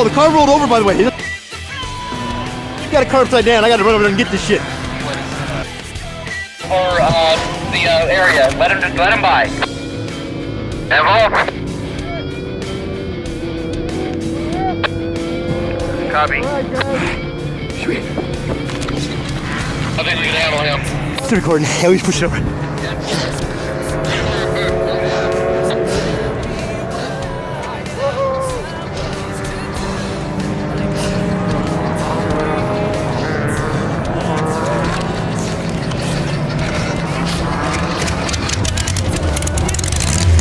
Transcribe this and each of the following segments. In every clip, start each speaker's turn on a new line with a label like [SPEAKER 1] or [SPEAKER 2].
[SPEAKER 1] the car rolled over, by the way. You got a car upside down. I gotta run over there and get this shit.
[SPEAKER 2] For the area, let him by. Evolve. Copy. I think we can handle him.
[SPEAKER 1] Still recording. Yeah, we just push it over.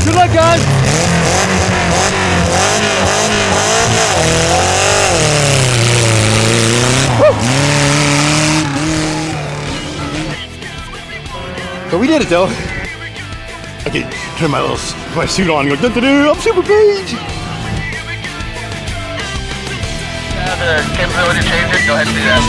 [SPEAKER 1] Good luck, guys! But we did it, though. I can turn my suit on and go, dun-dun-dun, I'm Super Page!
[SPEAKER 2] Have the capability to change it, go ahead and do that.